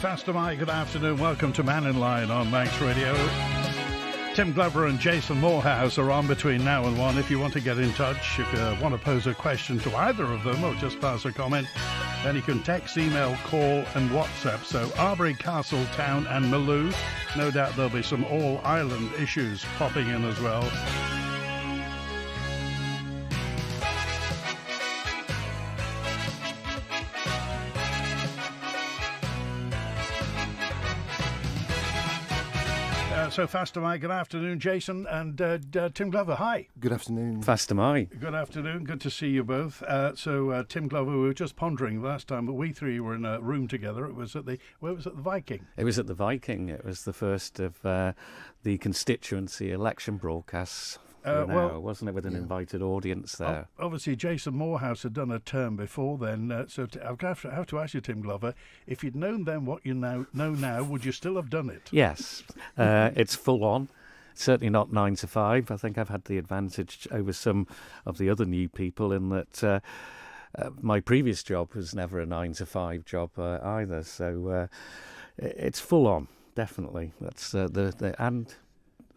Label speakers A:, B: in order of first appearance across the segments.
A: Faster Mike, good afternoon. Welcome to Mannin Line on Manx Radio. Tim Glover and Jason Moorhouse are on between now and 1. If you want to get in touch, if you want to pose a question to either of them or just pass a comment, then you can text, email, call and WhatsApp. So Arbory, Castletown and Malew. No doubt there'll be some all-island issues popping in as well. So Faster Mike, good afternoon, Jason and Tim Glover. Hi.
B: Good afternoon.
C: Faster Mike.
A: Good afternoon. Good to see you both. So Tim Glover, we were just pondering last time that we three were in a room together. It was at the Viking.
C: It was at the Viking. It was the first of the constituency election broadcasts. Wasn't it, with an invited audience there?
A: Obviously, Jason Moorhouse had done a term before then, I have to ask you, Tim Glover, if you'd known then what you know now, would you still have done it?
C: Yes, it's full on. Certainly not 9 to 5. I think I've had the advantage over some of the other new people in that my previous job was never a 9 to 5 job either. So it's full on, definitely. That's and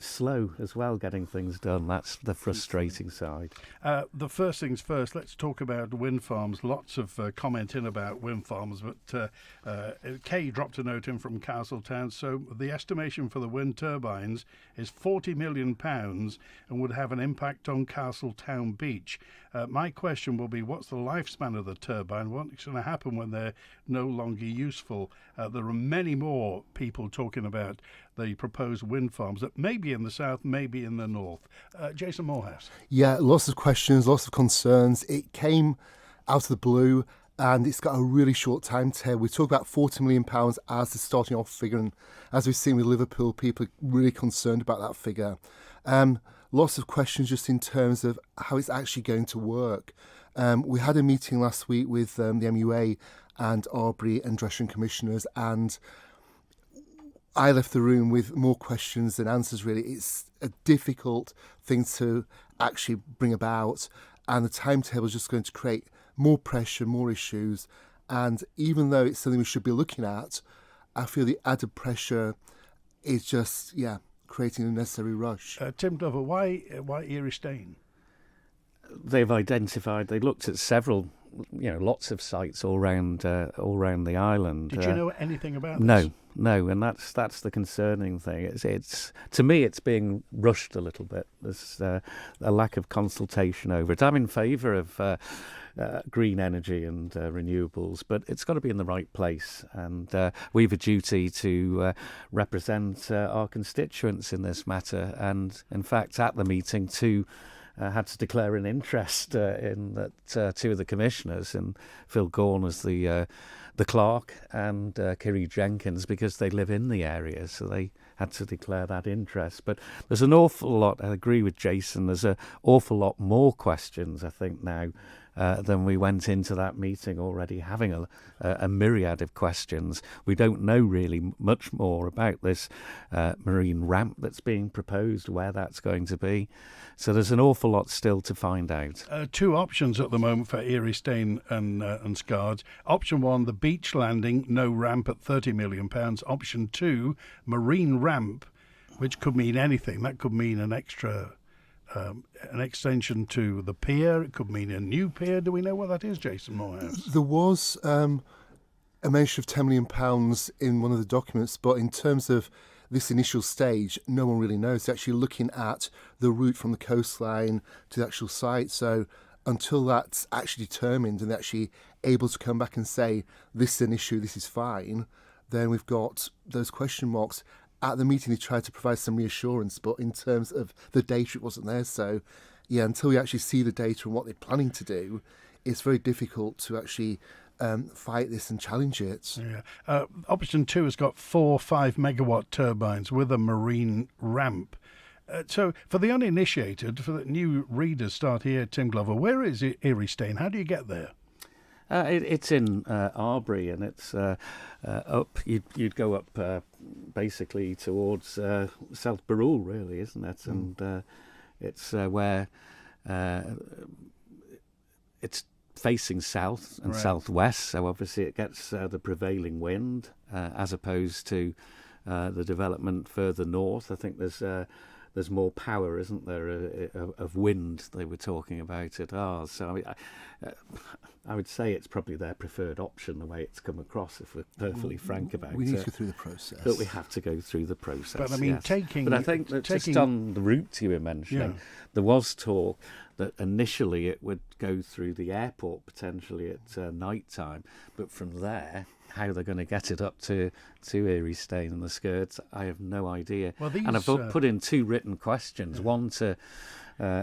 C: slow as well getting things done. That's the frustrating side.
A: The first things first, let's talk about wind farms. Lots of commenting about wind farms, but Kay dropped a note in from Castletown. So the estimation for the wind turbines is £40 million and would have an impact on Castletown Beach. My question will be, what's the lifespan of the turbine? What's going to happen when they're no longer useful? There are many more people talking about the proposed wind farms that may be in the south, maybe in the north. Jason Moorhouse.
B: Yeah, lots of questions, lots of concerns. It came out of the blue and it's got a really short timetable. We talk about £40 million as the starting off figure, and as we've seen with Liverpool, people are really concerned about that figure. Lots of questions just in terms of how it's actually going to work. We had a meeting last week with the MUA and Arbory and Dresham commissioners, and I left the room with more questions than answers, really. It's a difficult thing to actually bring about, and the timetable is just going to create more pressure, more issues, and even though it's something we should be looking at, I feel the added pressure is just, creating a necessary rush.
A: Tim Glover, why Erie Stain?
C: They looked at several, lots of sites all round the island.
A: Did you know anything about this?
C: No, and that's the concerning thing. It's to me, it's being rushed a little bit. There's a lack of consultation over it. I'm in favour of green energy and renewables, but it's got to be in the right place, and we've a duty to represent our constituents in this matter. And in fact, at the meeting, had to declare an interest in that two of the commissioners, and Phil Gorn as the clerk, and Kiri Jenkins, because they live in the area, so they had to declare that interest. But there's an awful lot, I agree with Jason, there's an awful lot more questions, I think, now than we went into that meeting already having a myriad of questions. We don't know really much more about this marine ramp that's being proposed, where that's going to be. So there's an awful lot still to find out.
A: Two options at the moment for Erie Stain and Scards. Option 1, the beach landing, no ramp at £30 million. Option 2, marine ramp, which could mean anything. That could mean an extra an extension to the pier. It could mean a new pier. Do we know what that is, Jason Moorhouse?
B: There was a mention of £10 million in one of the documents, but in terms of this initial stage, no one really knows. They're actually looking at the route from the coastline to the actual site. So until that's actually determined and they're actually able to come back and say, this is an issue, this is fine, then we've got those question marks. At the meeting, they tried to provide some reassurance, but in terms of the data, it wasn't there. So, until we actually see the data and what they're planning to do, it's very difficult to actually fight this and challenge it.
A: Yeah. Option 2 has got 4 5-megawatt turbines with a marine ramp. So, for the uninitiated, for the new readers, start here, Tim Glover, where is Erie Stain? How do you get there?
C: It's in Arbory, and it's up. You'd go up basically towards South Barrule, really, isn't it? And it's where it's facing south and southwest, so obviously it gets the prevailing wind as opposed to the development further north. I think there's more power, isn't there, of wind they were talking about at ours. So I would say it's probably their preferred option, the way it's come across, if we're perfectly frank about it.
B: We need to go through the process.
C: But we have to go through the process.
A: But I mean,
C: yes. But I think that just on the route you were mentioning, there was talk that initially it would go through the airport potentially at night time, but from there, how they're going to get it up to Erie Stane and the skirts, I have no idea.
A: Well,
C: and I've put in 2 written questions, one to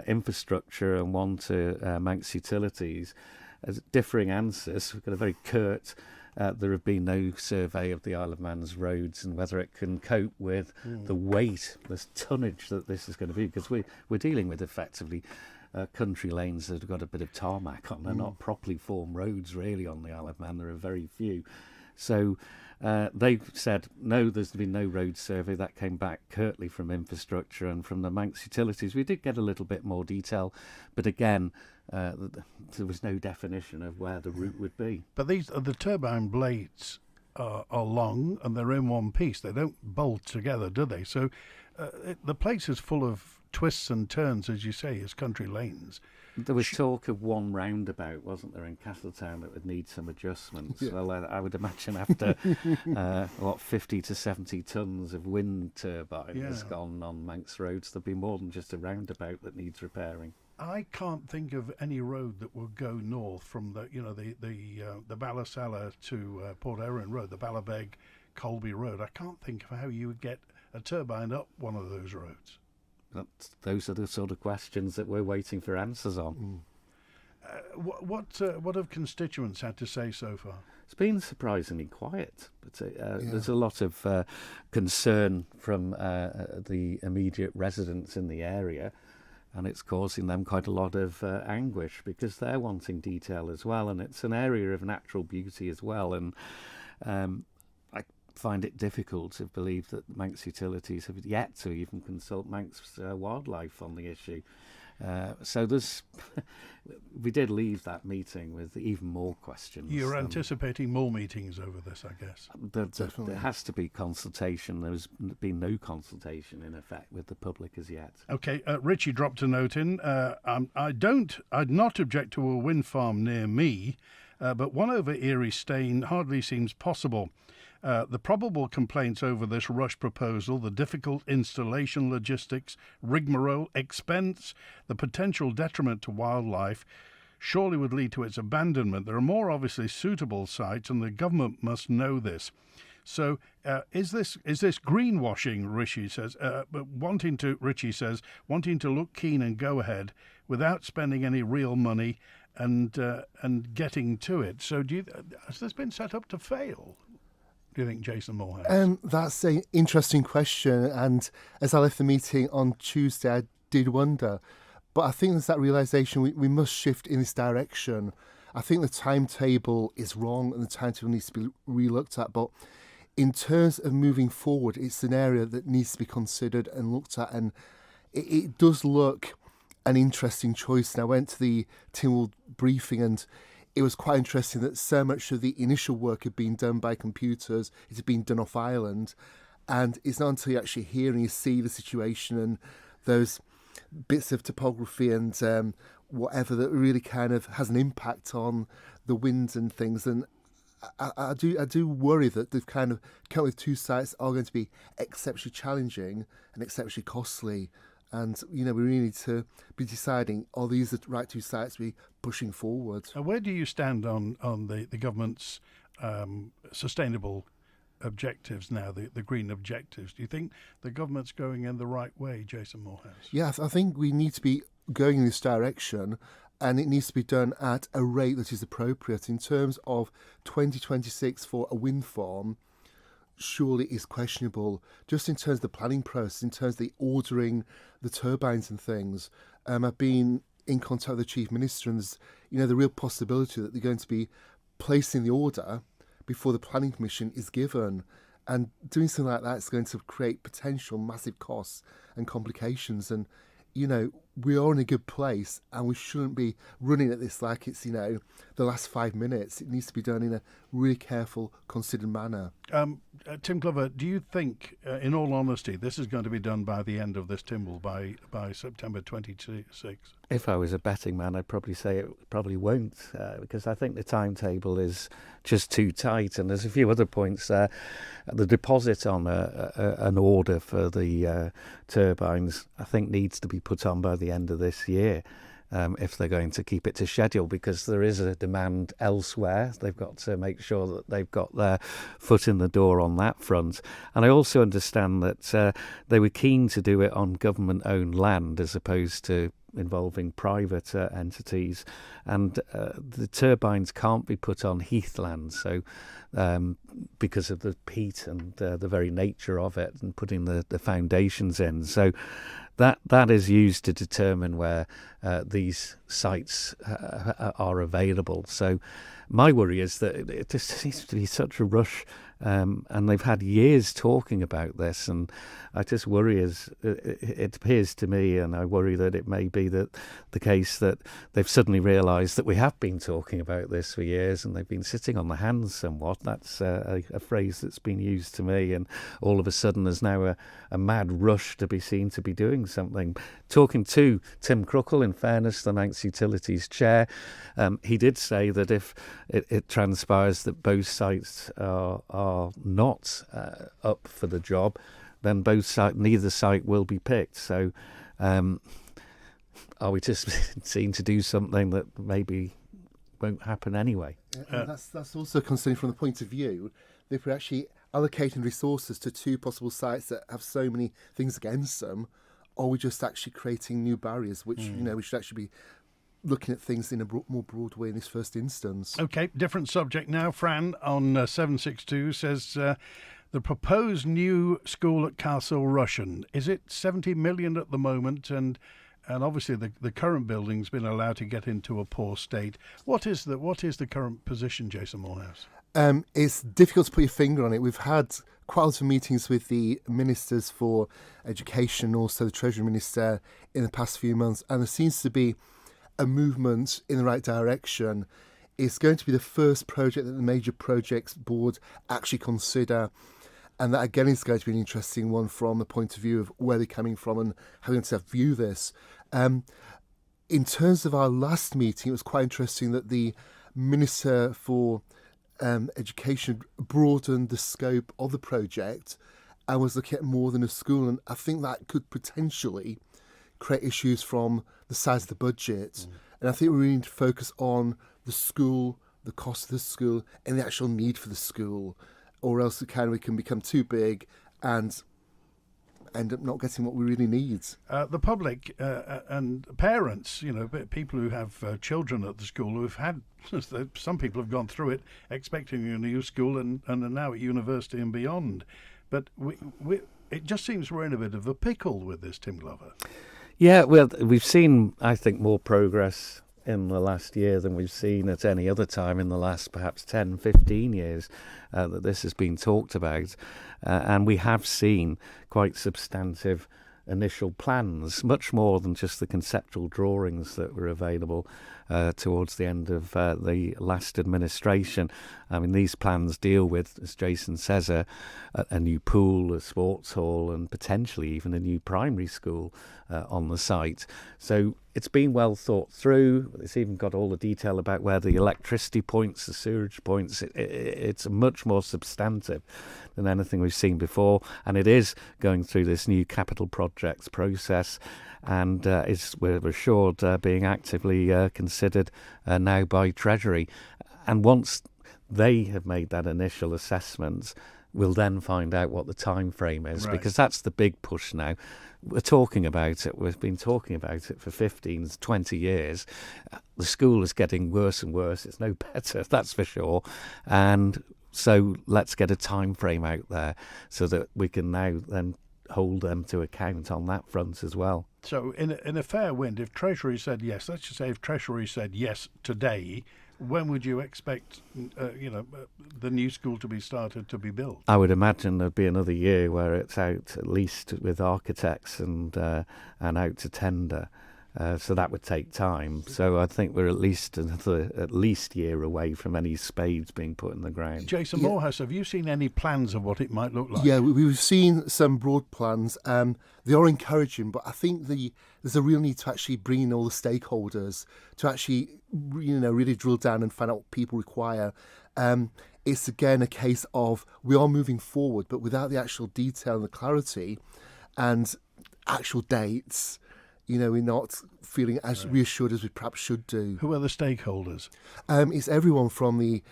C: infrastructure and one to Manx Utilities, as differing answers. We've got a very curt, there have been no survey of the Isle of Man's roads and whether it can cope with the weight, the tonnage that this is going to be, because we're dealing with effectively country lanes that have got a bit of tarmac on. They're not properly formed roads really on the Isle of Man. There are very few. So they said, no, there's been no road survey. That came back curtly from infrastructure and from the Manx Utilities. We did get a little bit more detail, but again, there was no definition of where the route would be.
A: But the turbine blades are long and they're in one piece. They don't bolt together, do they? So the place is full of twists and turns, as you say, as country lanes.
C: There was talk of one roundabout, wasn't there, in Castletown that would need some adjustments. Yeah. Well, I would imagine after 50 to 70 tons of wind turbines gone on Manx roads, there'll be more than just a roundabout that needs repairing.
A: I can't think of any road that will go north from the Ballasalla to Port Erin Road, the Ballabeg Colby Road. I can't think of how you would get a turbine up one of those roads.
C: Those are the sort of questions that we're waiting for answers on.
A: What have constituents had to say so far?
C: It's been surprisingly quiet, but there's a lot of concern from the immediate residents in the area, and it's causing them quite a lot of anguish because they're wanting detail as well, and it's an area of natural beauty as well. And I find it difficult to believe that Manx Utilities have yet to even consult Manx Wildlife on the issue. So we did leave that meeting with even more questions.
A: You're anticipating more meetings over this, I guess.
B: Definitely.
C: There has to be consultation. There's been no consultation, in effect, with the public as yet.
A: Okay, Richie dropped a note in. I'd not object to a wind farm near me, but one over Erie Stane hardly seems possible. The probable complaints over this rush proposal, the difficult installation logistics, rigmarole, expense, the potential detriment to wildlife, surely would lead to its abandonment. There are more obviously suitable sites, and the government must know this. So, is this greenwashing? Richie says, wanting to look keen and go ahead without spending any real money and getting to it. So, has this been set up to fail? Do you think, Jason Moorhouse?
B: That's an interesting question, and as I left the meeting on Tuesday, I did wonder. But I think there's that realisation we must shift in this direction. I think the timetable is wrong and the timetable needs to be re-looked at. But in terms of moving forward, it's an area that needs to be considered and looked at, and it does look an interesting choice. And I went to the Tynwald briefing, and it was quite interesting that so much of the initial work had been done by computers. It had been done off island. And it's not until you actually hear and you see the situation and those bits of topography and whatever that really kind of has an impact on the winds and things. And I do worry that they've kind of come with 2 sites that are going to be exceptionally challenging and exceptionally costly. And, we really need to be deciding, are these the right 2 sites to be pushing forward?
A: Where do you stand on the government's sustainable objectives now, the green objectives? Do you think the government's going in the right way, Jason Moorhouse?
B: Yeah, I think we need to be going in this direction, and it needs to be done at a rate that is appropriate. In terms of 2026 for a wind farm, surely is questionable, just in terms of the planning process, in terms of the ordering the turbines and things. I've been in contact with the Chief Minister, and there's, the real possibility that they're going to be placing the order before the planning permission is given. And doing something like that is going to create potential massive costs and complications. And, we are in a good place, and we shouldn't be running at this like it's, the last 5 minutes. It needs to be done in a really careful, considered manner.
A: Tim Glover, do you think, in all honesty, this is going to be done by the end of this Timble, by September 26?
C: If I was a betting man, I'd probably say it probably won't, because I think the timetable is just too tight. And there's a few other points there. The deposit on an order for the turbines, I think, needs to be put on by the end of this year. If they're going to keep it to schedule, because there is a demand elsewhere. They've got to make sure that they've got their foot in the door on that front. And I also understand that they were keen to do it on government-owned land as opposed to involving private entities, and the turbines can't be put on heathland, so because of the peat and the very nature of it and putting the foundations in. So that is used to determine where these sites are available. So my worry is that it just seems to be such a rush, and they've had years talking about this, and I just worry, as it appears to me, and I worry that it may be that the case that they've suddenly realised that we have been talking about this for years, and they've been sitting on the hands somewhat. That's a phrase that's been used to me, and all of a sudden there's now a mad rush to be seen to be doing something. Talking to Tim Crookall, in fairness, the Manx Utilities chair, he did say that if it transpires that both sites are not up for the job, then neither site will be picked. So are we just seen to do something that maybe won't happen anyway?
B: And that's also concerning from the point of view that if we're actually allocating resources to two possible sites that have so many things against them, are we just actually creating new barriers, which we should actually be looking at things in a more broad way in this first instance.
A: Okay, different subject now. Fran on 762 says the proposed new school at Castle Rushen, is it 70 million at the moment? And obviously the current building's been allowed to get into a poor state. What is the current position, Jason Moorhouse?
B: It's difficult to put your finger on it. We've had quite a lot of meetings with the ministers for education, also the Treasury Minister, in the past few months, and there seems to be a movement in the right direction. It's going to be the first project that the Major Projects Board actually consider, and that again is going to be an interesting one from the point of view of where they're coming from and how they're going to view this. In terms of our last meeting, it was quite interesting that the Minister for Education broadened the scope of the project and was looking at more than a school, and I think that could potentially create issues from the size of the budget. And I think we really need to focus on the school, the cost of the school, and the actual need for the school, or else we can become too big and end up not getting what we really need.
A: The public and parents, people who have children at the school who've had, some people have gone through it expecting a new school and are now at university and beyond. But it just seems we're in a bit of a pickle with this, Tim Glover.
C: Yeah, well, we've seen, I think, more progress in the last year than we've seen at any other time in the last perhaps 10, 15 years that this has been talked about. And we have seen quite substantive initial plans, much more than just the conceptual drawings that were available towards the end of the last administration. I mean, these plans deal with, as Jason says, a new pool, a sports hall, and potentially even a new primary school on the site. So it's been well thought through. It's even got all the detail about where the electricity points, the sewage points. It's much more substantive than anything we've seen before, and it is going through this new capital projects process, and we're assured being actively considered now by Treasury. And once they have made that initial assessment, we'll then find out what the time frame is, right, because that's the big push now. We're talking about it. We've been talking about it for 15, 20 years. The school is getting worse and worse. It's no better, that's for sure. And so let's get a time frame out there so that we can now then hold them to account on that front as well.
A: So in a fair wind, if Treasury said yes, let's just say if Treasury said yes today, when would you expect, the new school to be started to be built? I
C: would imagine there'd be another year where it's out, at least with architects and out to tender. So that would take time. So I think we're at least year away from any spades being put in the ground.
A: Jason Moorhouse, have you seen any plans of what it might look like?
B: Yeah, we've seen some broad plans. They are encouraging, but I think there's a real need to actually bring in all the stakeholders to actually, really drill down and find out what people require. It's again a case of we are moving forward, but without the actual detail and the clarity and actual dates, we're not feeling as reassured as we perhaps should do.
A: Who are the stakeholders?
B: It's everyone from the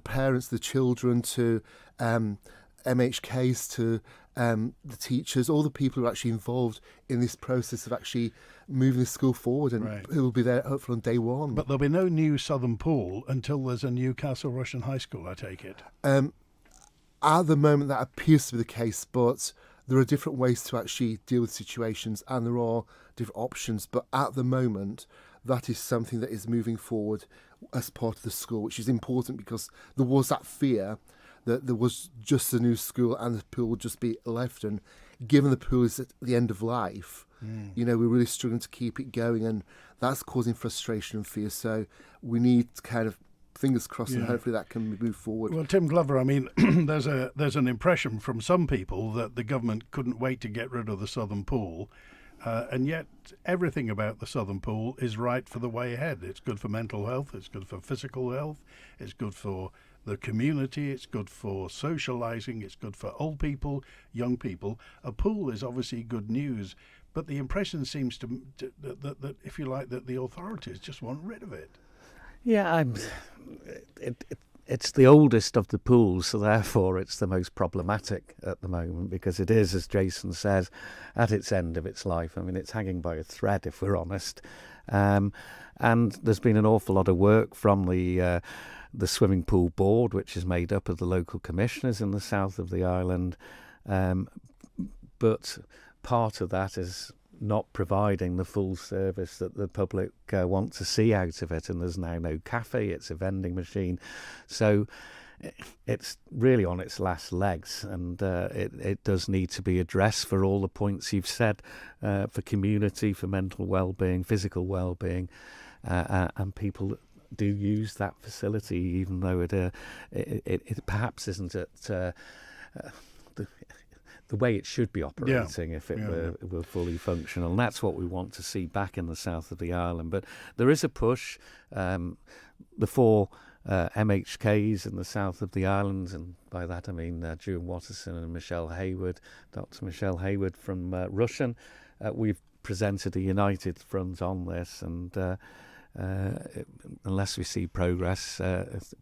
B: parents, the children, to MHKs, to the teachers, all the people who are actually involved in this process of actually moving the school forward, and who will be there hopefully on day one.
A: But there'll be no new Southern Pool until there's a new Castle Rushen High School, I take it.
B: At the moment, that appears to be the case, but there are different ways to actually deal with situations, and there are different options. But at the moment, that is something that is moving forward as part of the school, which is important because there was that fear that there was just a new school and the pool would just be left. And given the pool is at the end of life, we're really struggling to keep it going, and that's causing frustration and fear. So we need to kind of fingers crossed, and hopefully that can move forward.
A: Well, Tim Glover, I mean, there's an impression from some people that the government couldn't wait to get rid of the Southern Pool, and yet everything about the Southern Pool is right for the way ahead. It's good for mental health, it's good for physical health, it's good for the community, it's good for socialising, it's good for old people, young people. A pool is obviously good news, but the impression seems to that if you like, that the authorities just want rid of it.
C: Yeah, it's the oldest of the pools, so therefore it's the most problematic at the moment, because it is, as Jason says, at its end of its life. I mean, it's hanging by a thread, if we're honest. And there's been an awful lot of work from the swimming pool board, which is made up of the local commissioners in the south of the island. But part of that is not providing the full service that the public want to see out of it, and there's now no cafe, it's a vending machine, so it's really on its last legs, and it does need to be addressed for all the points you've said, for community, for mental well-being, physical well-being, and people do use that facility, even though it perhaps isn't at the way it should be operating if it were fully functional. And that's what we want to see back in the south of the island. But there is a push. The 4 MHKs in the south of the island, and by that I mean Juan Watterson and Michelle Hayward, Dr. Michelle Hayward from Rushen. We've presented a united front on this, and unless we see progress,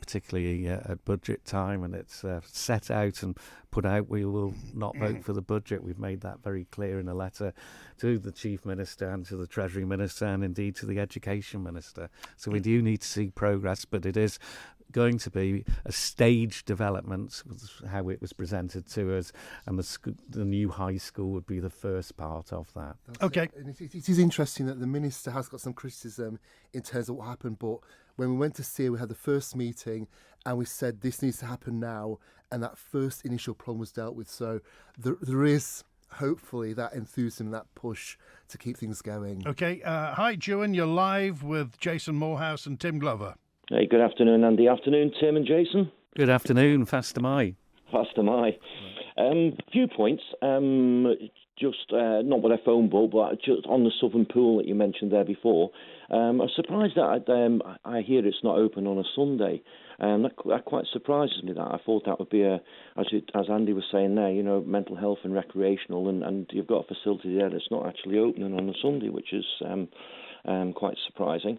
C: particularly at budget time, and it's set out and put out, we will not vote for the budget. We've made that very clear in a letter to the Chief Minister and to the Treasury Minister, and indeed to the Education Minister. So we do need to see progress, but it is going to be a staged development, how it was presented to us, and the new high school would be the first part of that.
A: Okay.
B: And it is interesting that the Minister has got some criticism in terms of what happened, but when we went to see her, we had the first meeting and we said this needs to happen now, and that first initial problem was dealt with. So there is hopefully that enthusiasm, that push to keep things going.
A: Okay. Hi, Juan. You're live with Jason Moorhouse and Tim Glover.
D: Hey, good afternoon, Andy. Afternoon, Tim and Jason.
C: Good afternoon. Fast am I.
D: Fast am I. Few points. Just not what I phone book, but just on the Southern Pool that you mentioned there before. I'm surprised that I hear it's not open on a Sunday. That quite surprises me. That I thought that would be as Andy was saying there, mental health and recreational, and you've got a facility there that's not actually opening on a Sunday, which is quite surprising.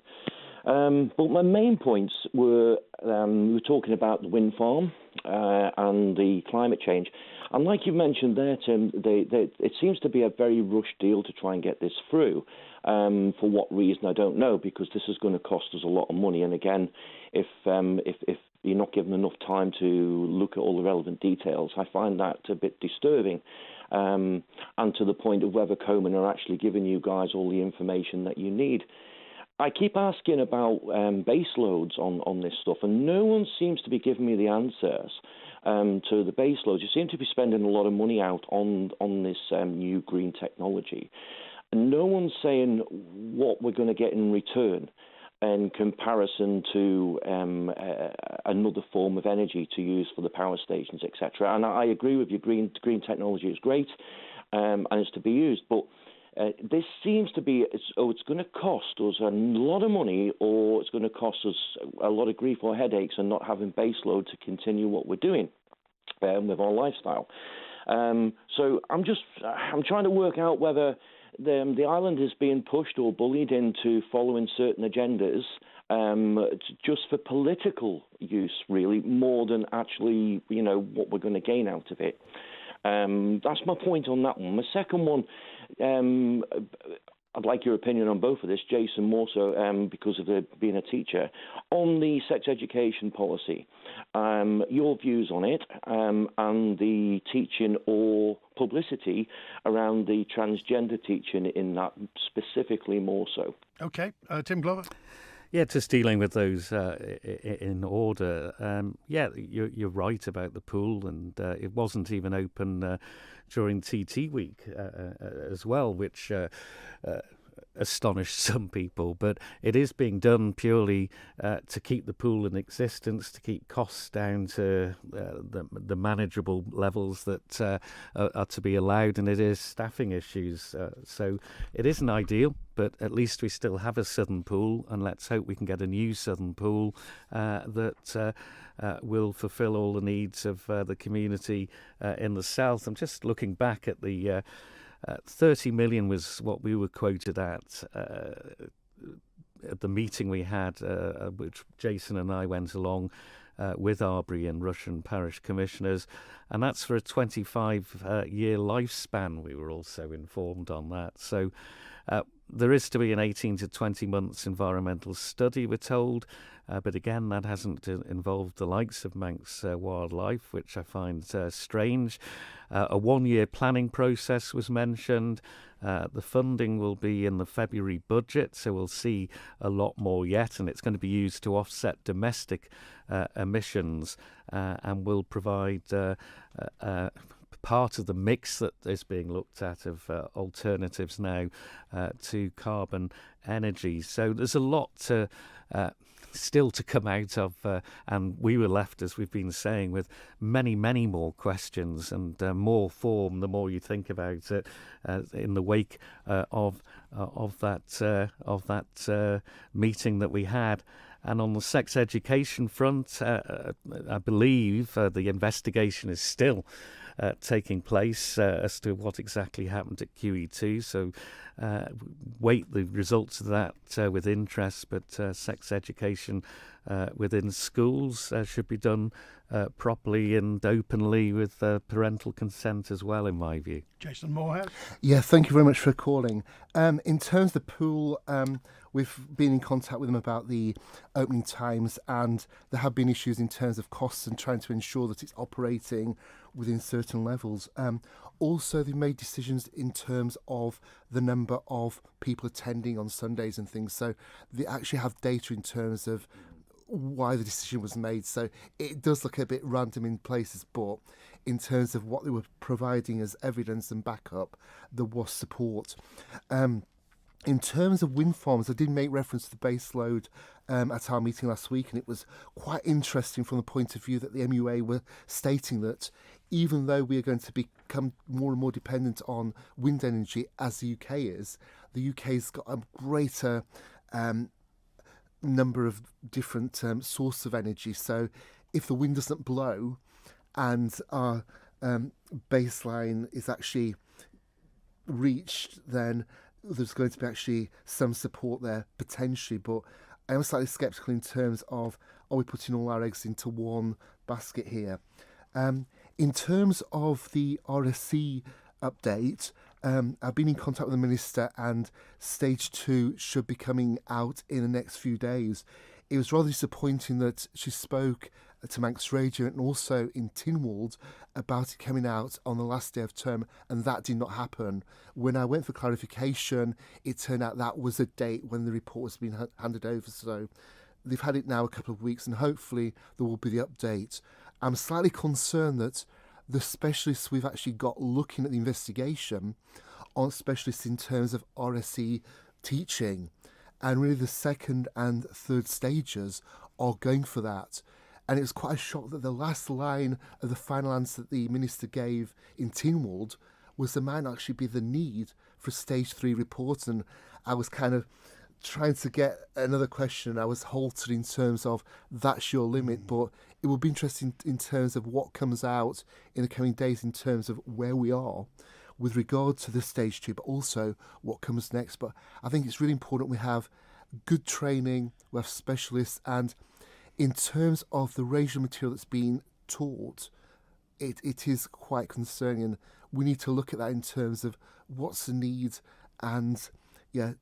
D: But my main points were we were talking about the wind farm and the climate change. And like you mentioned there, Tim, it seems to be a very rushed deal to try and get this through. For what reason, I don't know, because this is going to cost us a lot of money. And again, if you're not given enough time to look at all the relevant details, I find that a bit disturbing. And to the point of whether Coleman are actually giving you guys all the information that you need. I keep asking about base loads on this stuff, and no one seems to be giving me the answers to the base loads. You seem to be spending a lot of money out on this new green technology. and no one's saying what we're going to get in return in comparison to another form of energy to use for the power stations, etc. And I agree with you, green technology is great, and it's to be used, but this seems to be, it's going to cost us a lot of money, or it's going to cost us a lot of grief or headaches and not having base load to continue what we're doing with our lifestyle. So I'm trying to work out whether the island is being pushed or bullied into following certain agendas just for political use, really, more than actually, what we're going to gain out of it. That's my point on that one. My second one, I'd like your opinion on both of this, Jason, more so because of being a teacher, on the sex education policy, your views on it, and the teaching or publicity around the transgender teaching in that, specifically more so.
A: Okay, Tim Glover.
C: Yeah, just dealing with those in order. You're right about the pool, and it wasn't even open during TT week as well, which astonished some people. But it is being done purely to keep the pool in existence, to keep costs down to the manageable levels that are to be allowed, and it is staffing issues. So it isn't ideal, but at least we still have a southern pool, and let's hope we can get a new southern pool that will fulfil all the needs of the community in the south. I'm just looking back at the 30 million was what we were quoted at the meeting we had, which Jason and I went along with Arbory and Russian parish commissioners, and that's for a 25-year lifespan. We were also informed on that. So there is to be an 18 to 20 months environmental study, we're told, but again, that hasn't involved the likes of Manx Wildlife, which I find strange. A 1-year planning process was mentioned. The funding will be in the February budget, so we'll see a lot more yet, and it's going to be used to offset domestic emissions and will provide part of the mix that is being looked at of alternatives now to carbon energy. So there's a lot still to come out of, and we were left, as we've been saying, with many, many more questions and more form the more you think about it in the wake of that meeting that we had. And on the sex education front, I believe the investigation is still taking place as to what exactly happened at QE2. So wait the results of that with interest, but sex education within schools should be done properly and openly with parental consent as well, in my view.
A: Jason Moorhouse.
B: Yeah, thank you very much for calling. In terms of the pool, we've been in contact with them about the opening times, and there have been issues in terms of costs and trying to ensure that it's operating within certain levels. Also, they've made decisions in terms of the number of people attending on Sundays and things. So they actually have data in terms of why the decision was made. So it does look a bit random in places, but in terms of what they were providing as evidence and backup, there was support. In terms of wind farms, I did make reference to the base load at our meeting last week, and it was quite interesting from the point of view that the MUA were stating that even though we are going to become more and more dependent on wind energy, as the UK is, the UK's got a greater number of different sources of energy. So if the wind doesn't blow and our baseline is actually reached, then there's going to be actually some support there potentially. But I am slightly sceptical in terms of, are we putting all our eggs into one basket here? In terms of the RSC update, I've been in contact with the Minister, and Stage 2 should be coming out in the next few days. It was rather disappointing that she spoke to Manx Radio and also in Tynwald about it coming out on the last day of term, and that did not happen. When I went for clarification, it turned out that was a date when the report was being handed over. So they've had it now a couple of weeks, and hopefully there will be the update. I'm slightly concerned that the specialists we've actually got looking at the investigation on specialists in terms of RSE teaching. And really the second and third stages are going for that. And it was quite a shock that the last line of the final answer that the Minister gave in Tynwald was there might actually be the need for a stage 3 report. And I was kind of trying to get another question. I was halted in terms of that's your limit, but it will be interesting in terms of what comes out in the coming days in terms of where we are with regard to the stage 2, but also what comes next. But I think it's really important we have good training, we have specialists, and in terms of the range of material that's being taught, it is quite concerning, and we need to look at that in terms of what's the need, and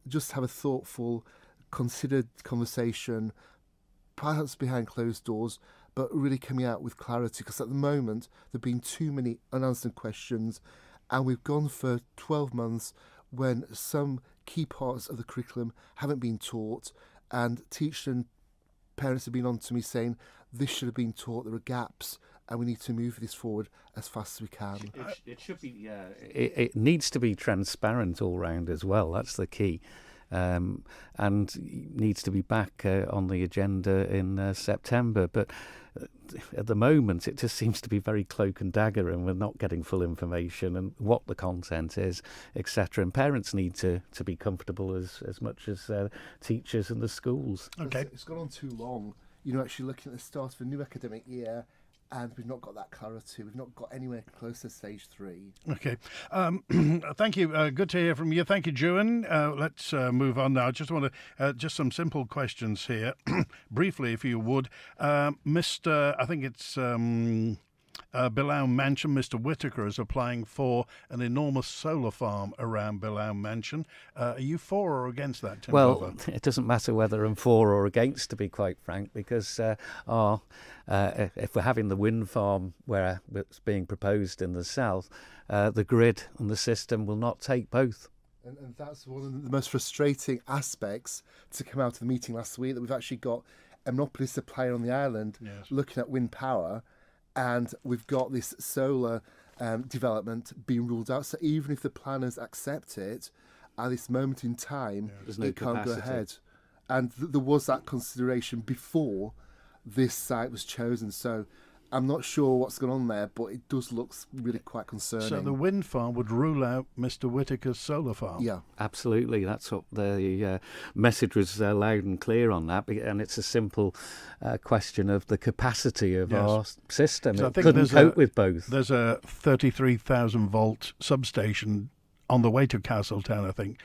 B: just have a thoughtful, considered conversation, perhaps behind closed doors, but really coming out with clarity, because at the moment there have been too many unanswered questions, and we've gone for 12 months when some key parts of the curriculum haven't been taught, and teachers and parents have been on to me saying this should have been taught, there are gaps, and we need to move this forward as fast as we can.
C: It should be, it needs to be transparent all round as well, that's the key. And needs to be back on the agenda in September. But at the moment, it just seems to be very cloak and dagger, and we're not getting full information and what the content is, etc. And parents need to be comfortable as much as teachers and the schools.
A: Okay,
B: it's gone on too long. Actually looking at the start of a new academic year, and we've not got that clarity. We've not got anywhere close to stage 3.
A: Okay. Thank you. Good to hear from you. Thank you, Juan. Let's move on now. I just want to, just some simple questions here. Briefly, if you would. Mr. I think it's Malew Mansion, Mr. Whitaker is applying for an enormous solar farm around Malew Mansion. Are you for or against that, Tim?
C: Well, it doesn't matter whether I'm for or against, to be quite frank, because if we're having the wind farm where it's being proposed in the south, the grid and the system will not take both.
B: And that's one of the most frustrating aspects to come out of the meeting last week, that we've actually got a monopoly supplier on the island looking at wind power, and we've got this solar development being ruled out. So even if the planners accept it, at this moment in time, it can't go ahead. And there was that consideration before this site was chosen. So I'm not sure what's going on there, but it does look really quite concerning.
A: So the wind farm would rule out Mr. Whitaker's solar farm?
B: Yeah.
C: Absolutely. That's what the message was loud and clear on that. And it's a simple question of the capacity of our system. It couldn't cope with both.
A: There's a 33,000 volt substation on the way to Castletown, I think,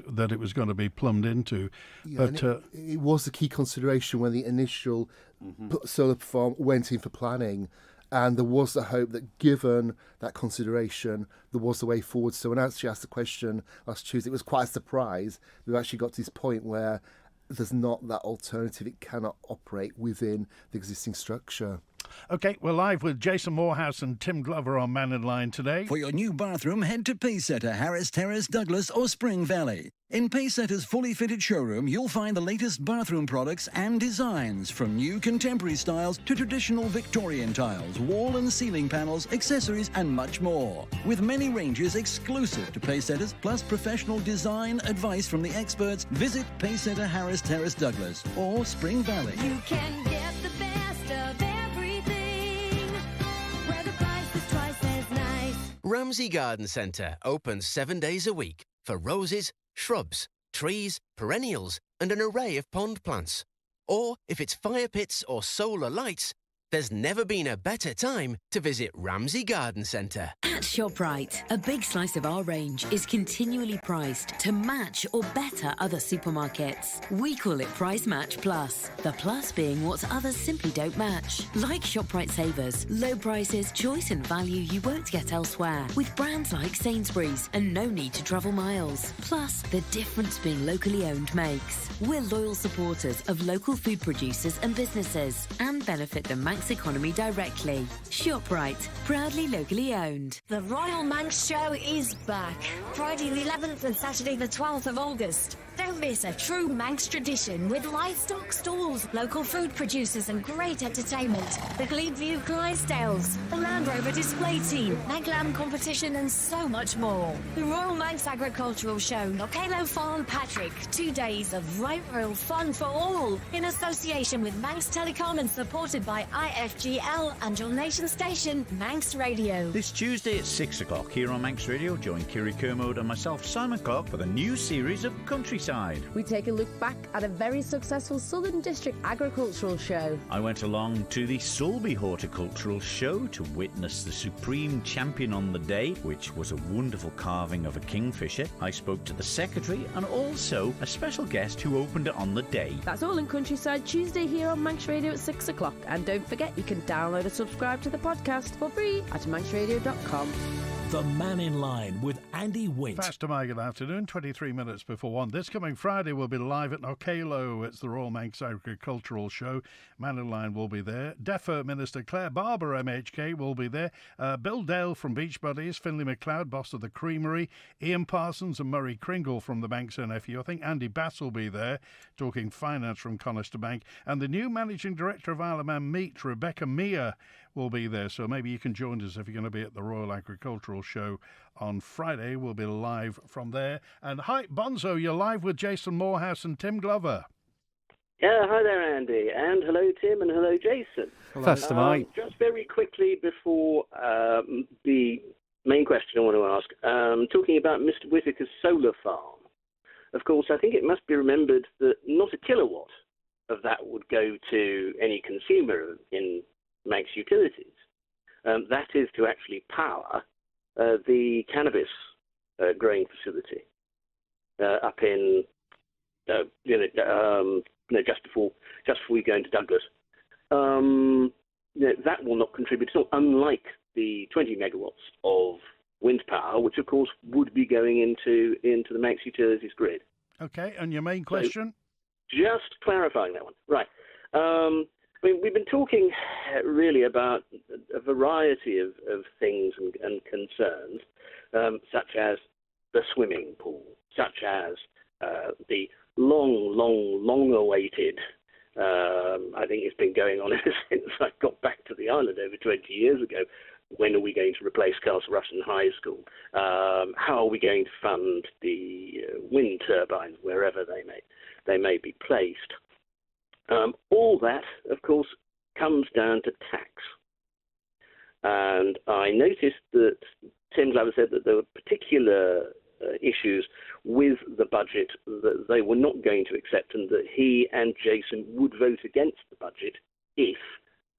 A: that it was going to be plumbed into.
B: Yeah, but it was a key consideration when the initial solar farm went in for planning, and there was the hope that given that consideration, there was a way forward. So when I actually asked the question last Tuesday, it was quite a surprise. We've actually got to this point where there's not that alternative. It cannot operate within the existing structure.
A: OK, we're live with Jason Moorhouse and Tim Glover on Mannin Line today.
E: For your new bathroom, head to Pacesetter, Harris Terrace, Douglas or Spring Valley. In Pacesetter's fully fitted showroom, you'll find the latest bathroom products and designs, from new contemporary styles to traditional Victorian tiles, wall and ceiling panels, accessories and much more. With many ranges exclusive to Pacesetters, plus professional design advice from the experts, visit Pacesetter, Harris Terrace, Douglas or Spring Valley.
F: You can get the best of everything, where the price is twice as nice.
G: Ramsey Garden Centre opens 7 days a week for roses, shrubs, trees, perennials and an array of pond plants. Or if it's fire pits or solar lights, there's never been a better time to visit Ramsey Garden Centre.
H: At ShopRite, a big slice of our range is continually priced to match or better other supermarkets. We call it Price Match Plus, the plus being what others simply don't match. Like ShopRite Savers, low prices, choice and value you won't get elsewhere, with brands like Sainsbury's and no need to travel miles. Plus, the difference being locally owned makes. We're loyal supporters of local food producers and businesses and benefit the Manx economy directly. ShopRite, proudly locally owned.
F: The Royal Manx Show is back. Friday the 11th and Saturday the 12th of August. There
I: Don't miss a true Manx tradition with livestock stalls, local food producers and great entertainment. The Glebe Clydesdales, the Land Rover display team, Nag Lamb competition and so much more. The Royal Manx Agricultural Show, Malew Farm Patrick. 2 days of right real fun for all in association with Manx Telecom and supported by IFGL and your nation station, Manx Radio.
J: This Tuesday at 6 o'clock here on Manx Radio, join Kiri Kermode and myself, Simon Clark, for the new series of Countryside.
K: We take a look back at a very successful Southern District agricultural show.
J: I went along to the Sulby Horticultural Show to witness the supreme champion on the day, which was a wonderful carving of a kingfisher. I spoke to the secretary and also a special guest who opened it on the day.
K: That's all in Countryside Tuesday here on Manx Radio at 6 o'clock. And don't forget, you can download and subscribe to the podcast for free at manxradio.com.
L: The Mannin Line with Andy Wint.
A: Fast to my good afternoon, 23 minutes before 1. This coming Friday we'll be live at Malew. It's the Royal Manx Agricultural Show. Mannin Line will be there. DEFRA Minister Claire Barber, MHK, will be there. Bill Dale from Beach Buddies, Finlay MacLeod, boss of the Creamery, Ian Parsons and Murray Kringle from the Manx NFU. I think Andy Bass will be there, talking finance from Conister Bank. And the new Managing Director of Isle of Man Meat, Rebecca Mia, will be there. So maybe you can join us if you're going to be at the Royal Agricultural Show on Friday. We'll be live from there. And hi, Bonzo, you're live with Jason Moorhouse and Tim Glover.
M: Yeah, hi there, Andy. And hello, Tim, and hello, Jason.
C: First of all,
M: just very quickly before the main question I want to ask, talking about Mr. Whittaker's solar farm. Of course, I think it must be remembered that not a kilowatt of that would go to any consumer in Manx Utilities. That is to actually power the cannabis growing facility up in just before we go into Douglas. That will not contribute at all, unlike the 20 megawatts of wind power, which of course would be going into the Manx Utilities grid.
A: Okay, and your main question?
M: So, just clarifying that one, right? We've been talking really about a variety of things and concerns, such as the swimming pool, such as the long awaited, I think it's been going on ever since I got back to the island over 20 years ago. When are we going to replace Castle Ruston High School? How are we going to fund the wind turbines wherever they may be placed? All that, of course, comes down to tax. And I noticed that Tim Glover said that there were particular issues with the budget that they were not going to accept, and that he and Jason would vote against the budget if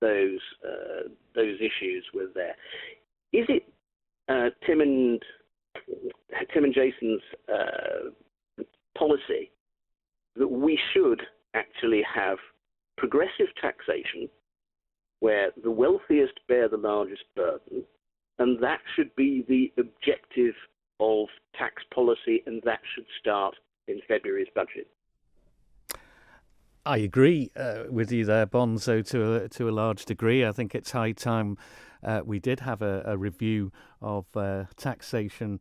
M: those issues were there. Is it Tim and Jason's policy that we should actually have progressive taxation where the wealthiest bear the largest burden, and that should be the objective of tax policy, and that should start in February's budget?
C: I agree with you there, Bonzo, to a large degree. I think it's high time we did have a review of taxation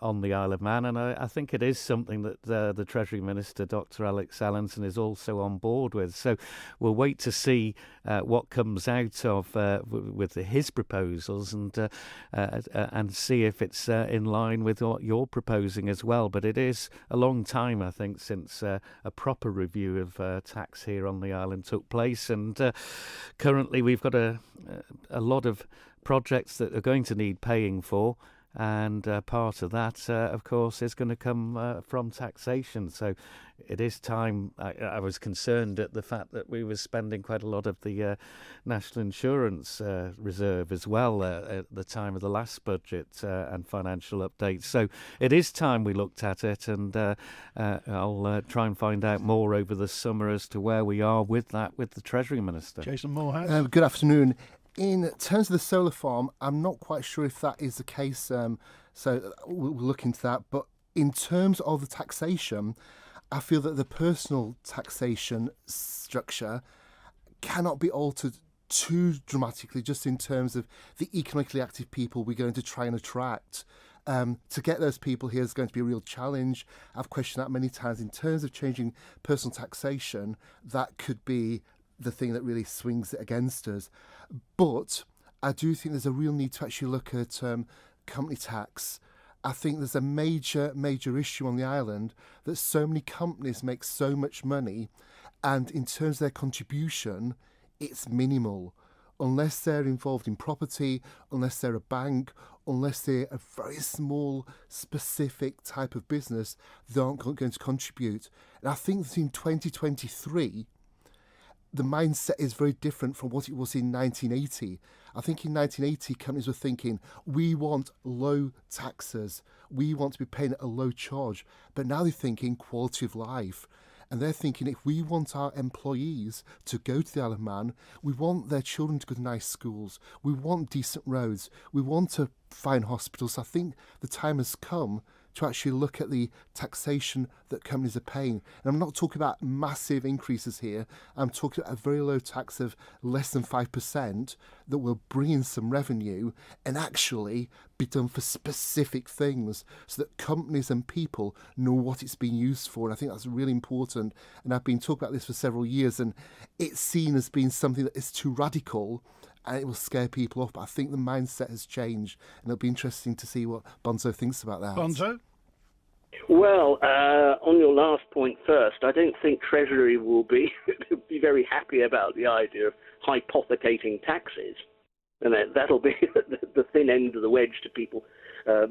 C: on the Isle of Man, and I think it is something that the Treasury Minister, Dr. Alex Allenson, is also on board with. So we'll wait to see what comes out of with his proposals and see if it's in line with what you're proposing as well. But it is a long time, I think, since a proper review of tax here on the island took place, and currently we've got a lot of projects that are going to need paying for, and part of that, of course, is going to come from taxation. So it is time. I was concerned at the fact that we were spending quite a lot of the National Insurance Reserve as well at the time of the last budget and financial update. So it is time we looked at it, and I'll try and find out more over the summer as to where we are with that with the Treasury Minister.
A: Jason Moorhouse.
B: Good afternoon. In terms of the solar farm, I'm not quite sure if that is the case, so we'll look into that. But in terms of the taxation, I feel that the personal taxation structure cannot be altered too dramatically, just in terms of the economically active people we're going to try and attract. To get those people here is going to be a real challenge. I've questioned that many times. In terms of changing personal taxation, that could be the thing that really swings it against us. But I do think there's a real need to actually look at company tax. I think there's a major issue on the island that so many companies make so much money, and in terms of their contribution, it's minimal. Unless they're involved in property, unless they're a bank, unless they're a very small, specific type of business, they aren't going to contribute. And I think that in 2023, the mindset is very different from what it was in 1980. I think in 1980, companies were thinking, we want low taxes, we want to be paying a low charge. But now they're thinking quality of life. And they're thinking, if we want our employees to go to the Isle of Man, we want their children to go to nice schools, we want decent roads, we want to fine hospitals. I think the time has come to actually look at the taxation that companies are paying. And I'm not talking about massive increases here. I'm talking about a very low tax of less than 5% that will bring in some revenue and actually be done for specific things so that companies and people know what it's being used for. And I think that's really important. And I've been talking about this for several years, and it's seen as being something that is too radical and it will scare people off. But I think the mindset has changed, and it'll be interesting to see what Bonzo thinks about that.
A: Bonzo?
M: Well, on your last point first, I don't think Treasury will be very happy about the idea of hypothecating taxes. And that'll be the thin end of the wedge to people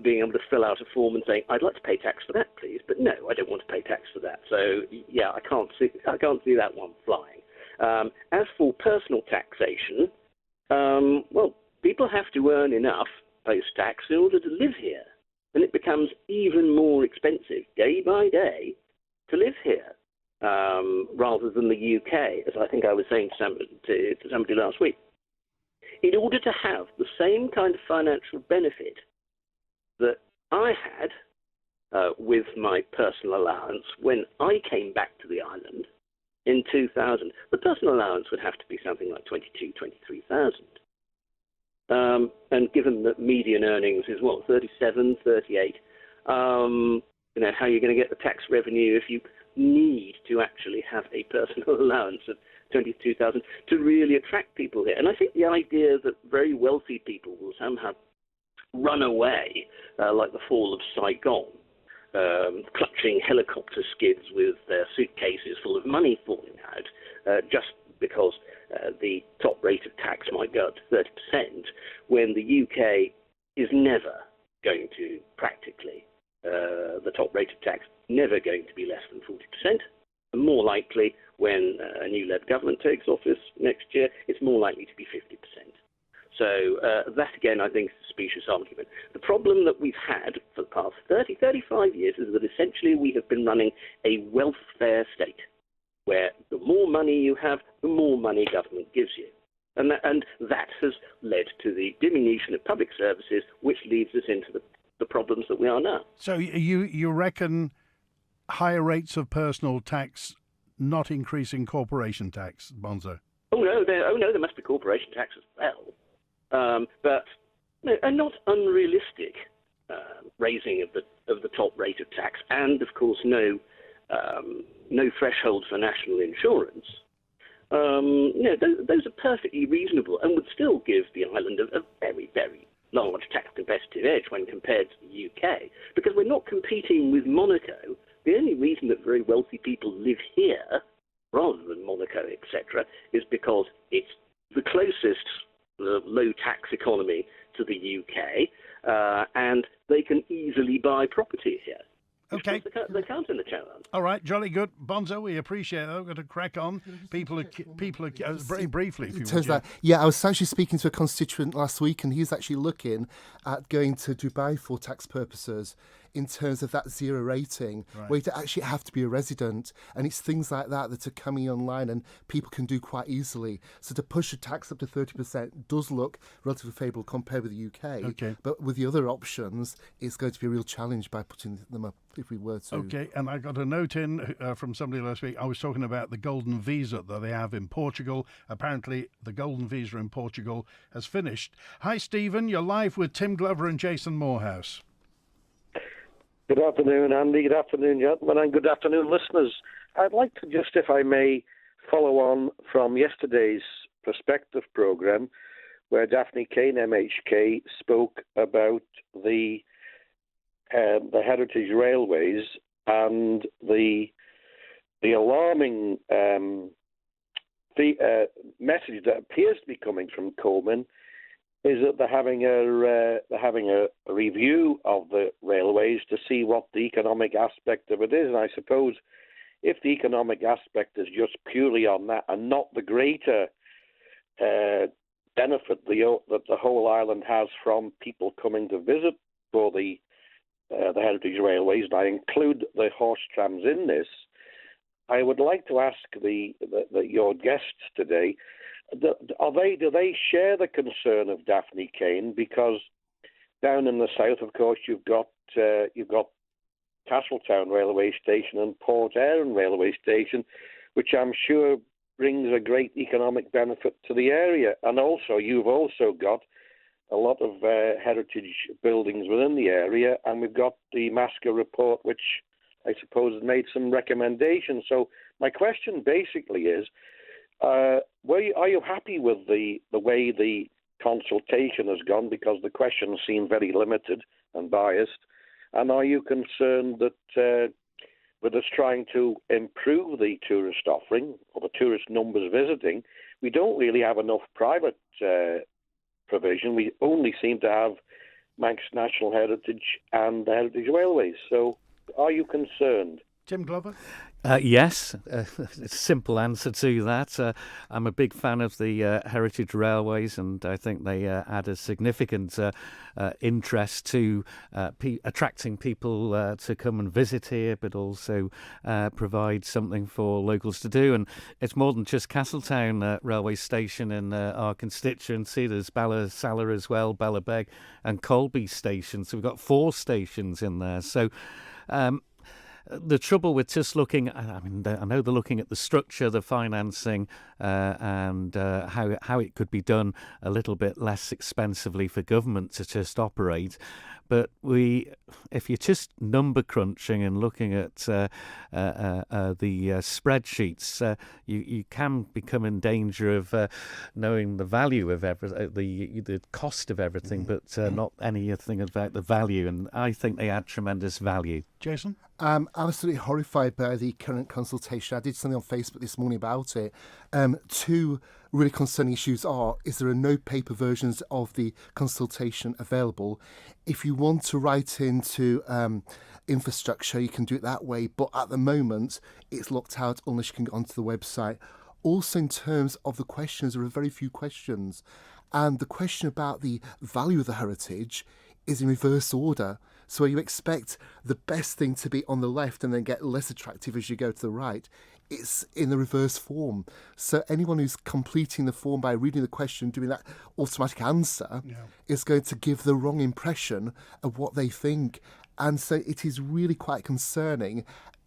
M: being able to fill out a form and saying, I'd like to pay tax for that, please. But no, I don't want to pay tax for that. So, yeah, I can't see that one flying. As for personal taxation, well, people have to earn enough post-tax in order to live here. And it becomes even more expensive day by day to live here, rather than the UK, as I think I was saying to somebody last week. In order to have the same kind of financial benefit that I had with my personal allowance when I came back to the island in 2000, the personal allowance would have to be something like 22,000, 23,000. And given that median earnings is, 37, 38, how are you going to get the tax revenue if you need to actually have a personal allowance of 22,000 to really attract people here? And I think the idea that very wealthy people will somehow run away, like the fall of Saigon, clutching helicopter skids with their suitcases full of money falling out, just because the top rate of tax might go up to 30%, when the UK is never going to, practically, the top rate of tax, never going to be less than 40%. And more likely, when a new Labour government takes office next year, it's more likely to be 50%. So that, again, I think is a specious argument. The problem that we've had for the past 30, 35 years is that essentially we have been running a welfare state, where the more money you have, the more money government gives you. And that has led to the diminution of public services, which leads us into the problems that we are now.
A: So you reckon higher rates of personal tax not increasing corporation tax, Bonzo?
M: Oh no, there must be corporation tax as well. But no, a not unrealistic raising of the top rate of tax, and of course no threshold for national insurance. Those are perfectly reasonable and would still give the island a very, very large tax competitive edge when compared to the UK, because we're not competing with Monaco. The only reason that very wealthy people live here, rather than Monaco, etc., is because it's the closest low tax economy to the UK, and they can easily buy property here.
A: Okay.
M: They can't in the Channel.
A: All right, jolly good. Bonzo, we appreciate that. We're going to crack on. People are very briefly, if you would.
B: I was actually speaking to a constituent last week, and he's actually looking at going to Dubai for tax purposes in terms of that zero rating, where you actually have to be a resident. And it's things like that that are coming online and people can do quite easily. So to push a tax up to 30% does look relatively favourable compared with the UK.
A: Okay.
B: But with the other options, it's going to be a real challenge by putting them up if we were to.
A: Okay, and I got a note in from somebody last week. I was talking about the golden visa that they have in Portugal. Apparently, the golden visa in Portugal has finished. Hi, Stephen. You're live with Tim Glover and Jason Moorhouse.
N: Good afternoon, Andy. Good afternoon, gentlemen, and good afternoon, listeners. I'd like to just, if I may, follow on from yesterday's Perspective programme, where Daphne Kane, MHK, spoke about the heritage railways and the alarming message that appears to be coming from Coleman is that they're having a review of the railways to see what the economic aspect of it is. And I suppose if the economic aspect is just purely on that and not the greater benefit that the whole island has from people coming to visit for the heritage railways, and I include the horse trams in this, I would like to ask your guests today, do they share the concern of Daphne Kane? Because down in the south, of course, you've got Castletown railway station and Port Erin railway station, which I'm sure brings a great economic benefit to the area. And also, you've also got a lot of heritage buildings within the area, and we've got the Masker report, which I suppose has made some recommendations. So my question basically is, are you happy with the way the consultation has gone? Because the questions seem very limited and biased. And are you concerned that with us trying to improve the tourist offering or the tourist numbers visiting, we don't really have enough private provision? We only seem to have Manx National Heritage and the Heritage Railways. So are you concerned?
A: Tim Glover?
C: Yes, a simple answer to that. I'm a big fan of the heritage railways, and I think they add a significant interest to attracting people to come and visit here, but also provide something for locals to do. And it's more than just Castletown railway station in our constituency. There's Ballysalla as well, Ballabeg and Colby stations. So we've got 4 stations in there. So the trouble with just looking, I know they're looking at the structure, the financing, and how it could be done a little bit less expensively for government to just operate. But if you're just number crunching and looking at the spreadsheets, you can become in danger of knowing the value of the cost of everything, but not anything about the value. And I think they add tremendous value.
A: Jason?
B: I'm absolutely horrified by the current consultation. I did something on Facebook this morning about it. 2 really concerning issues is there are no paper versions of the consultation available. If you want to write into infrastructure, you can do it that way. But at the moment, it's locked out unless you can get onto the website. Also, in terms of the questions, there are very few questions. And the question about the value of the heritage is in reverse order. So you expect the best thing to be on the left and then get less attractive as you go to the right. It's in the reverse form. So anyone who's completing the form by reading the question, doing that automatic answer, is going to give the wrong impression of what they think. And so it is really quite concerning,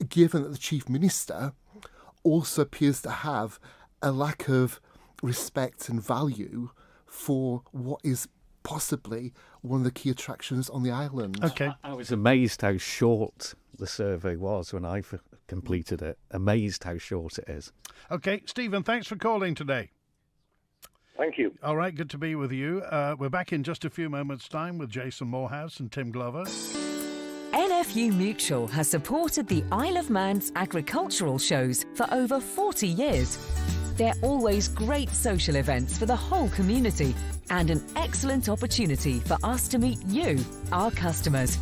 B: given that the Chief Minister also appears to have a lack of respect and value for what is possibly one of the key attractions on the island.
A: Okay.
C: I was amazed how short the survey was when I completed it. Amazed how short it is.
A: Okay, Stephen, thanks for calling today.
N: Thank you.
A: All right, good to be with you. We're back in just a few moments' time with Jason Moorhouse and Tim Glover.
H: NFU Mutual has supported the Isle of Man's agricultural shows for over 40 years. They're always great social events for the whole community and an excellent opportunity for us to meet you, our customers.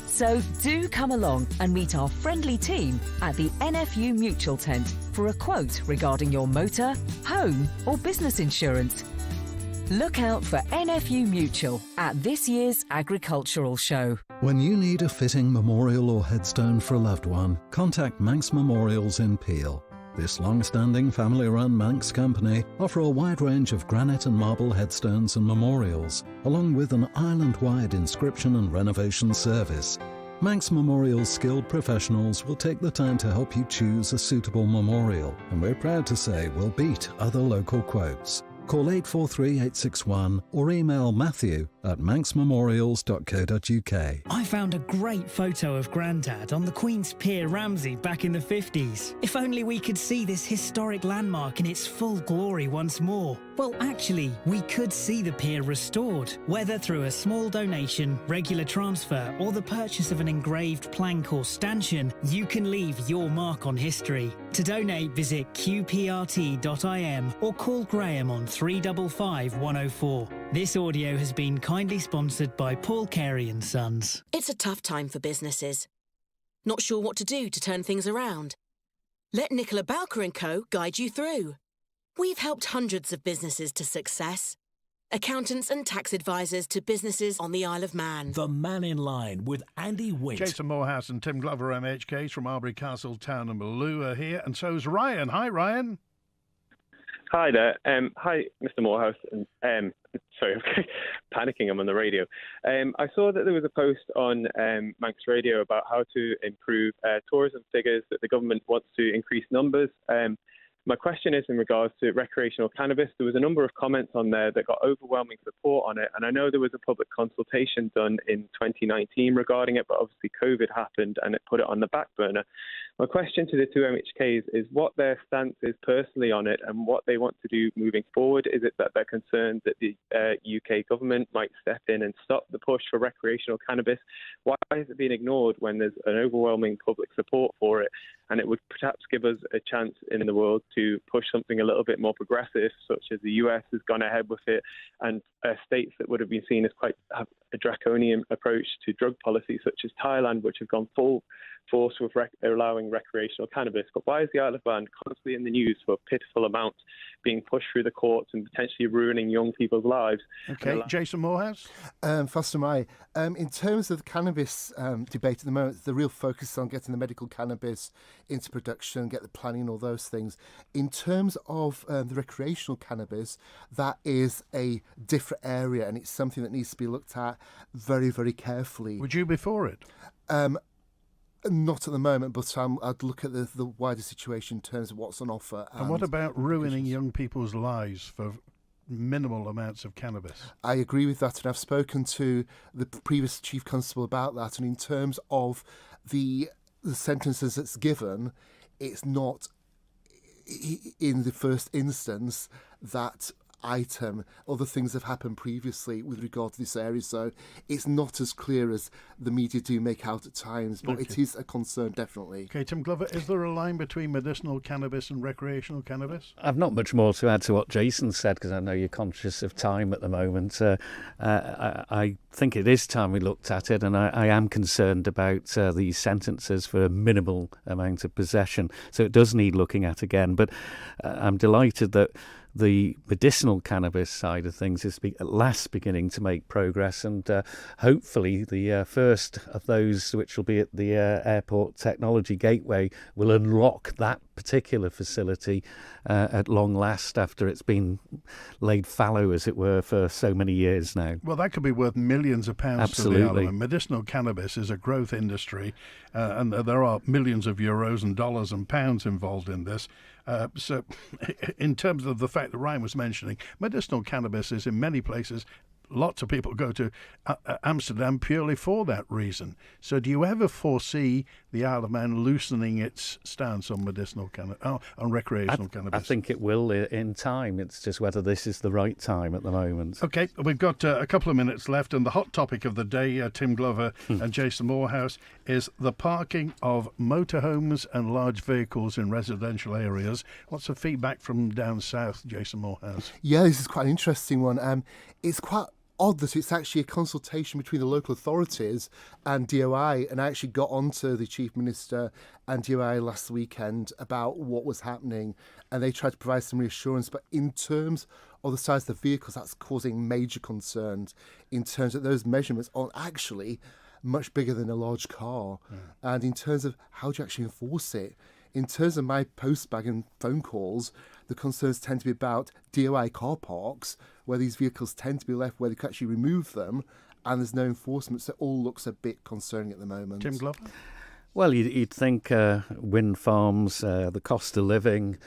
H: So do come along and meet our friendly team at the NFU Mutual tent for a quote regarding your motor, home or business insurance. Look out for NFU Mutual at this year's agricultural show.
O: When you need a fitting memorial or headstone for a loved one, contact Manx Memorials in Peel. This long-standing family-run Manx company offer a wide range of granite and marble headstones and memorials, along with an island-wide inscription and renovation service. Manx Memorials skilled professionals will take the time to help you choose a suitable memorial, and we're proud to say we'll beat other local quotes. Call 843 861 or email Matthew at manxmemorials.co.uk.
P: I found a great photo of Grandad on the Queen's Pier, Ramsey, back in the 50s. If only we could see this historic landmark in its full glory once more. Well, actually, we could see the pier restored, whether through a small donation, regular transfer, or the purchase of an engraved plank or stanchion. You can leave your mark on history. To donate, visit qprt.im or call Graham on 355 104. This audio has been kindly sponsored by Paul Carey and Sons.
Q: It's a tough time for businesses. Not sure what to do to turn things around? Let Nicola Bowker & Co. guide you through. We've helped hundreds of businesses to success. Accountants and tax advisors to businesses on the Isle of Man.
L: The Mannin Line with Andy Wint.
A: Jason Moorhouse and Tim Glover, MHKs from Arbory, Castletown and Malew are here, and so's Ryan. Hi, Ryan.
R: Hi there. Hi, Mr. Moorhouse. Sorry, I'm panicking. I'm on the radio. I saw that there was a post on Manx Radio about how to improve tourism figures, that the government wants to increase numbers. My question is in regards to recreational cannabis. There was a number of comments on there that got overwhelming support on it, and I know there was a public consultation done in 2019 regarding it, but obviously COVID happened and it put it on the back burner. My question to the two MHKs is what their stance is personally on it and what they want to do moving forward. Is it that they're concerned that the UK government might step in and stop the push for recreational cannabis? Why is it being ignored when there's an overwhelming public support for it? And it would perhaps give us a chance in the world to push something a little bit more progressive, such as the US has gone ahead with it, and states that would have been seen as quite have a draconian approach to drug policy, such as Thailand, which have gone full force with allowing recreational cannabis. But why is the Isle of Man constantly in the news for pitiful amounts being pushed through the courts and potentially ruining young people's lives?
A: Okay, Jason Moorhouse?
B: Foster Mai, in terms of the cannabis debate at the moment, the real focus is on getting the medical cannabis into production, get the planning and all those things. In terms of the recreational cannabis, that is a different area and it's something that needs to be looked at very, very carefully.
A: Would you be for it?
B: Not at the moment, but I'd look at the wider situation in terms of what's on offer.
A: And what about ruining young people's lives for minimal amounts of cannabis?
B: I agree with that, and I've spoken to the previous Chief Constable about that, and in terms of the sentences that's given, it's not in the first instance that item. Other things have happened previously with regard to this area, so it's not as clear as the media do make out at times, but it is a concern, definitely.
A: Okay, Tim Glover, is there a line between medicinal cannabis and recreational cannabis?
C: I've not much more to add to what Jason said, because I know you're conscious of time at the moment. I think it is time we looked at it, and I am concerned about these sentences for a minimal amount of possession, so it does need looking at again. But I'm delighted that the medicinal cannabis side of things is at last beginning to make progress, and hopefully the first of those, which will be at the Airport Technology Gateway, will unlock that particular facility at long last after it's been laid fallow, as it were, for so many years now.
A: Well, that could be worth millions of pounds.
C: Absolutely.
A: To the island. Medicinal cannabis is a growth industry, and there are millions of euros and dollars and pounds involved in this. So in terms of the fact that Ryan was mentioning, medicinal cannabis is in many places, lots of people go to Amsterdam purely for that reason. So do you ever foresee the Isle of Man loosening its stance on medicinal on recreational cannabis?
C: I think it will in time. It's just whether this is the right time at the moment.
A: Okay, we've got a couple of minutes left, and the hot topic of the day, Tim Glover and Jason Moorhouse, is the parking of motorhomes and large vehicles in residential areas. What's the feedback from down south, Jason Moorhouse?
B: Yeah, this is quite an interesting one. It's quite odd that it's actually a consultation between the local authorities and DOI, and I actually got onto the Chief Minister and DOI last weekend about what was happening, and they tried to provide some reassurance. But in terms of the size of the vehicles, that's causing major concerns in terms of those measurements are actually much bigger than a large car. And in terms of how do you actually enforce it, in terms of my postbag and phone calls, the concerns tend to be about DOI car parks, where these vehicles tend to be left where they can actually remove them, and there's no enforcement. So it all looks a bit concerning at the moment.
A: Tim Glover?
C: Well, you'd think wind farms, the cost of living,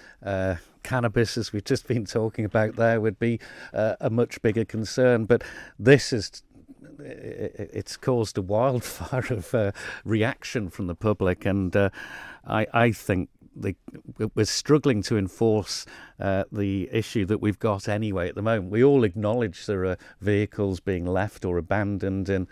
C: cannabis, as we've just been talking about there, would be a much bigger concern. But this is it's caused a wildfire of reaction from the public, and I think we're struggling to enforce the issue that we've got anyway at the moment. We all acknowledge there are vehicles being left or abandoned in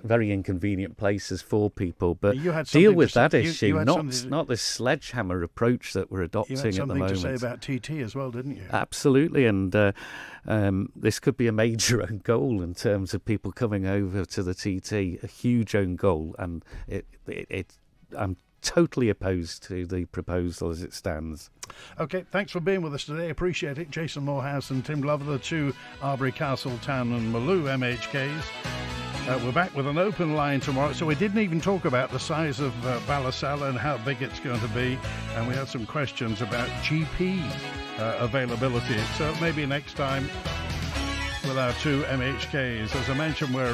C: very inconvenient places for people, but deal with that issue, not this sledgehammer approach that we're adopting at the moment.
A: You had something to say about TT as well, didn't you?
C: Absolutely, and this could be a major own goal in terms of people coming over to the TT, a huge own goal, and I'm totally opposed to the proposal as it stands.
A: Okay, thanks for being with us today. Appreciate it. Jason Moorhouse and Tim Glover, the two Arbory, Castletown and Malew MHKs. We're back with an open line tomorrow. So we didn't even talk about the size of Ballasalla and how big it's going to be. And we had some questions about GP availability. So maybe next time with our two MHKs. As I mentioned, we're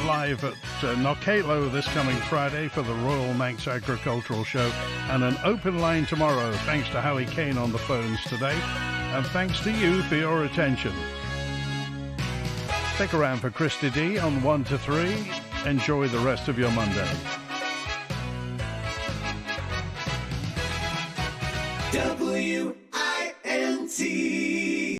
A: live at Knockalow this coming Friday for the Royal Manx Agricultural Show, and an open line tomorrow. Thanks to Howie Kane on the phones today, and thanks to you for your attention. Stick around for Christy D on 1 to 3. Enjoy the rest of your Monday.
S: W